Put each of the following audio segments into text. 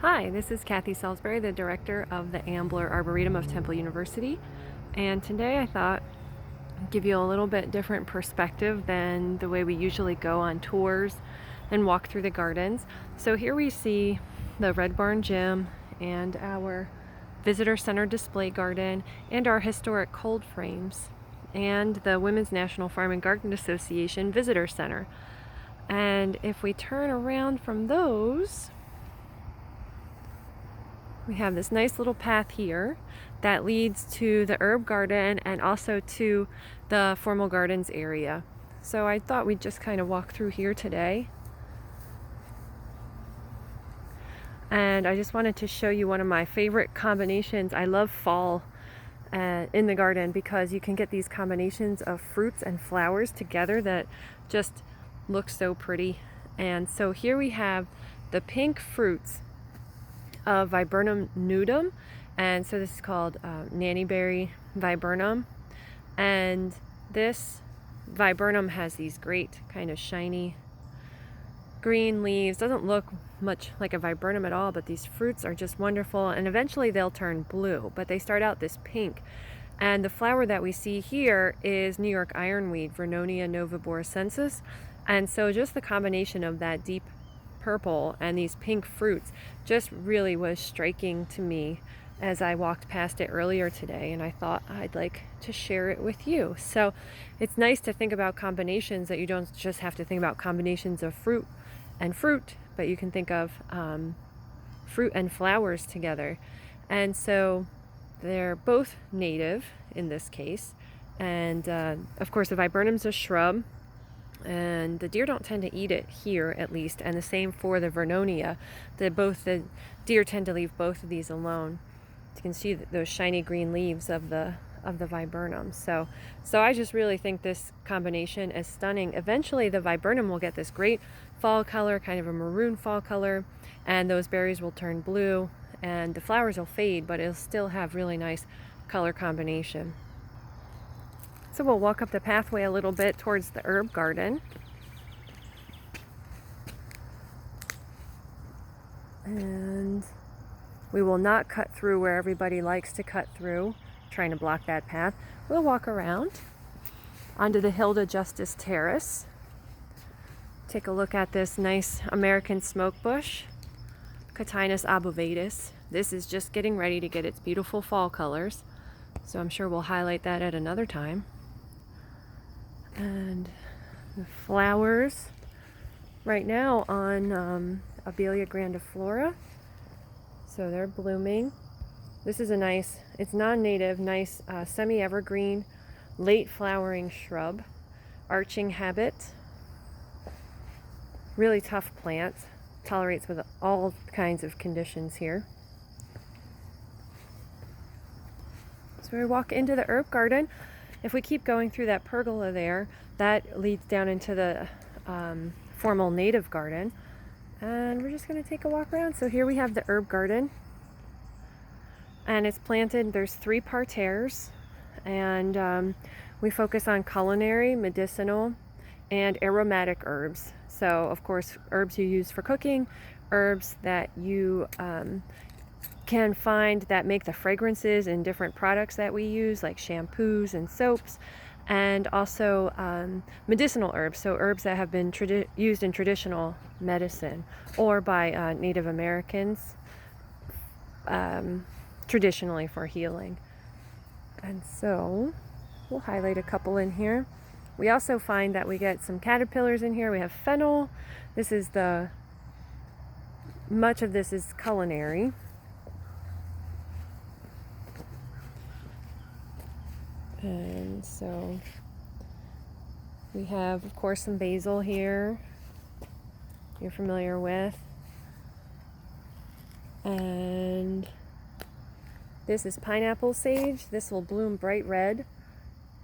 Hi, this is Kathy Salisbury, the director of the Ambler Arboretum of Temple University, and today I thought I'd give you a little bit different perspective than the way we usually go on tours and walk through the gardens. So here we see the Red Barn Gym and our Visitor Center display garden and our historic cold frames and the Women's National Farm and Garden Association Visitor Center. And if we turn around from those, we have this nice little path here that leads to the herb garden and also to the formal gardens area. So I thought we'd just kind of walk through here today. And I just wanted to show you one of my favorite combinations. I love fall in the garden because you can get these combinations of fruits and flowers together that just look so pretty. And so here we have the pink fruits of Viburnum nudum, and so this is called Nannyberry Viburnum, and this viburnum has these great kind of shiny green leaves. Doesn't look much like a viburnum at all, but these fruits are just wonderful, and eventually they'll turn blue, but they start out this pink. And the flower that we see here is New York ironweed, Vernonia novaboracensis, and so just the combination of that deep purple and these pink fruits just really was striking to me as I walked past it earlier today, and I thought I'd like to share it with you. So it's nice to think about combinations, that you don't just have to think about combinations of fruit, but you can think of fruit and flowers together. And so they're both native in this case, and of course the viburnum's a shrub, and the deer don't tend to eat it here, at least, and the same for the Vernonia. The deer tend to leave both of these alone. You can see those shiny green leaves of the viburnum. So I just really think this combination is stunning. Eventually the viburnum will get this great fall color, kind of a maroon fall color, and those berries will turn blue and the flowers will fade, but it'll still have really nice color combination. So we'll walk up the pathway a little bit towards the herb garden. And we will not cut through where everybody likes to cut through, trying to block that path. We'll walk around onto the Hilda Justice Terrace. Take a look at this nice American smoke bush, Cotinus obovatus. This is just getting ready to get its beautiful fall colors, so I'm sure we'll highlight that at another time. And the flowers right now on Abelia grandiflora, so they're blooming. This is a nice, it's non-native, nice semi-evergreen, late flowering shrub, arching habit. Really tough plant, tolerates with all kinds of conditions here. So we walk into the herb garden. If we keep going through that pergola there, that leads down into the formal native garden. And we're just going to take a walk around. So here we have the herb garden. And it's planted, there's 3 parterres. And we focus on culinary, medicinal, and aromatic herbs. So, of course, herbs you use for cooking, herbs that you can find that make the fragrances in different products that we use, like shampoos and soaps, and also medicinal herbs, so herbs that have been used in traditional medicine or by Native Americans traditionally for healing. And so we'll highlight a couple in here. We also find that we get some caterpillars in here. We have fennel. Much of this is culinary. And so we have, of course, some basil here you're familiar with. And this is pineapple sage. This will bloom bright red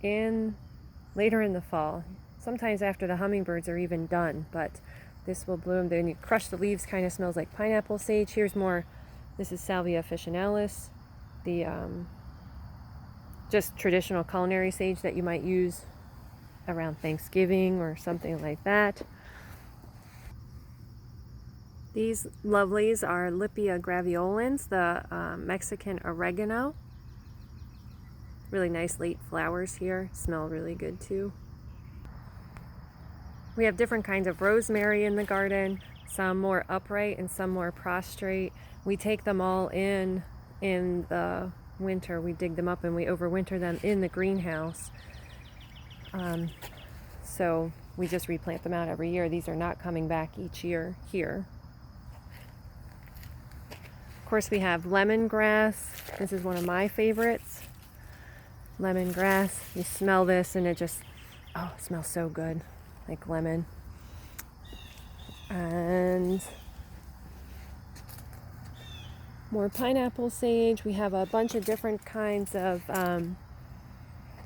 later in the fall. Sometimes after the hummingbirds are even done, but this will bloom. Then you crush the leaves, kind of smells like pineapple sage. Here's more. This is Salvia officinalis, the just traditional culinary sage that you might use around Thanksgiving or something like that. These lovelies are Lipia graveolens, the Mexican oregano. Really nice late flowers here, smell really good too. We have different kinds of rosemary in the garden, some more upright and some more prostrate. We take them all in the winter. We dig them up and we overwinter them in the greenhouse. So we just replant them out every year. These are not coming back each year here. Of course, we have lemongrass. This is one of my favorites. Lemongrass. You smell this and it just, oh, it smells so good, like lemon. And more pineapple sage. We have a bunch of different kinds of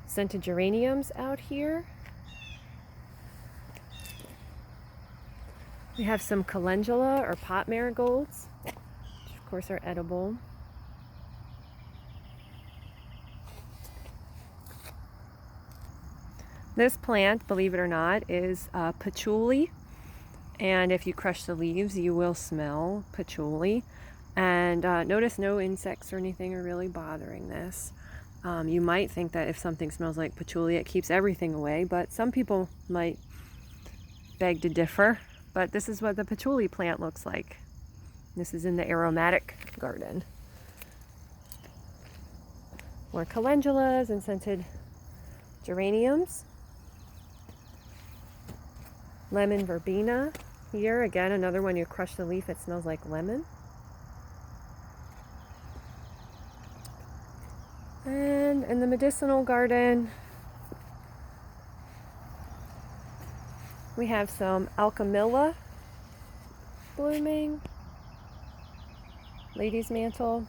scented geraniums out here. We have some calendula or pot marigolds, which of course are edible. This plant, believe it or not, is patchouli, and if you crush the leaves you will smell patchouli. And notice no insects or anything are really bothering this. You might think that if something smells like patchouli it keeps everything away, but some people might beg to differ. But this is what the patchouli plant looks like. This is in the aromatic garden. More calendulas and scented geraniums. Lemon verbena here. Again, another one, you crush the leaf, it smells like lemon. And in the medicinal garden, we have some alchemilla blooming, lady's mantle,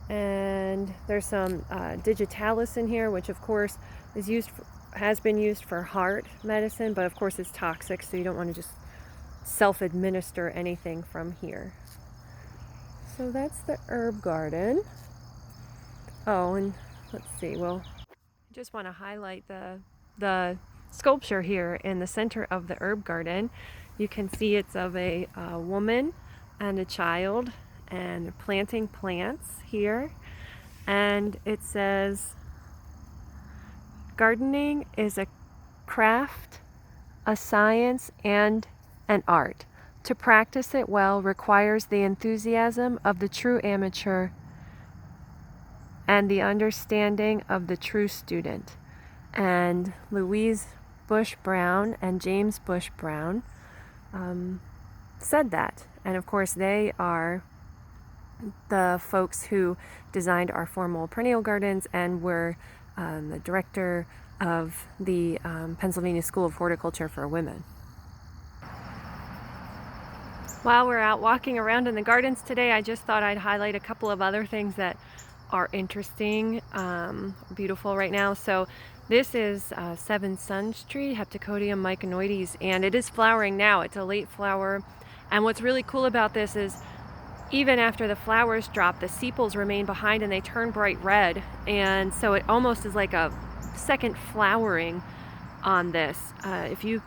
and there's some digitalis in here, which of course is has been used for heart medicine, but of course it's toxic, so you don't want to just self-administer anything from here. So that's the herb garden. Oh, and let's see, well, I just want to highlight the sculpture here in the center of the herb garden. You can see it's of a woman and a child, and they're planting plants here, and it says, gardening is a craft, a science, and an art. To practice it well requires the enthusiasm of the true amateur and the understanding of the true student. And Louise Bush Brown and James Bush Brown said that. And of course they are the folks who designed our formal perennial gardens and were the director of the Pennsylvania School of Horticulture for Women. While we're out walking around in the gardens today, I just thought I'd highlight a couple of other things that are interesting, beautiful right now. So this is Seven Suns tree, Heptacodium myconoides, and it is flowering now. It's a late flower. And what's really cool about this is even after the flowers drop, the sepals remain behind and they turn bright red. And so it almost is like a second flowering on this. If you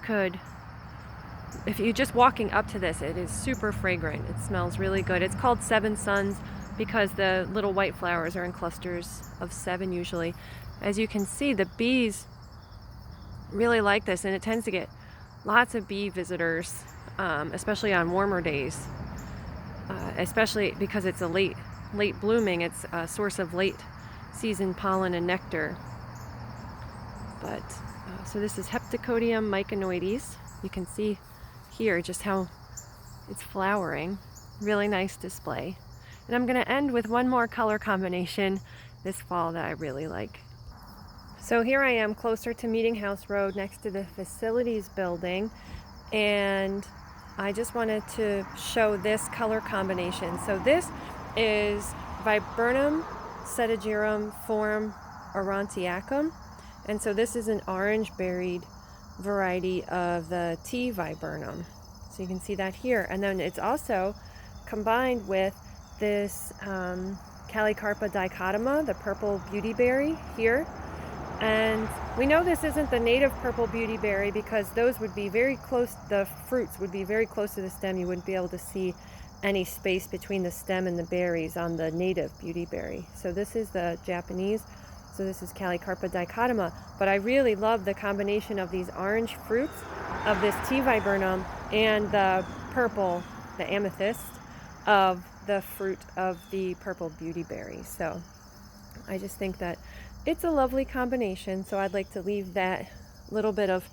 just walking up to this, it is super fragrant. It smells really good. It's called Seven Suns because the little white flowers are in clusters of 7 usually. As you can see, the bees really like this, and it tends to get lots of bee visitors, especially on warmer days, especially because it's a late blooming. It's a source of late season pollen and nectar. But so this is Heptacodium myconoides. You can see here just how it's flowering. Really nice display. And I'm going to end with one more color combination this fall that I really like. So here I am closer to Meeting House Road next to the facilities building, and I just wanted to show this color combination. So this is Viburnum setigerum form aurantiacum, and so this is an orange berried variety of the T. viburnum. So you can see that here, and then it's also combined with this Calicarpa dichotoma, the purple beautyberry here. And we know this isn't the native purple beautyberry because those would be very close, the fruits would be very close to the stem. You wouldn't be able to see any space between the stem and the berries on the native beautyberry. So this is the Japanese. So this is Calicarpa dichotoma. But I really love the combination of these orange fruits of this T. viburnum and the purple, the amethyst, of the fruit of the purple beautyberry. So I just think that it's a lovely combination. So I'd like to leave that little bit of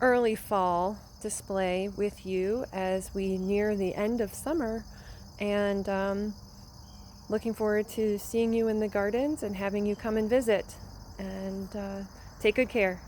early fall display with you as we near the end of summer, and looking forward to seeing you in the gardens and having you come and visit. And take good care.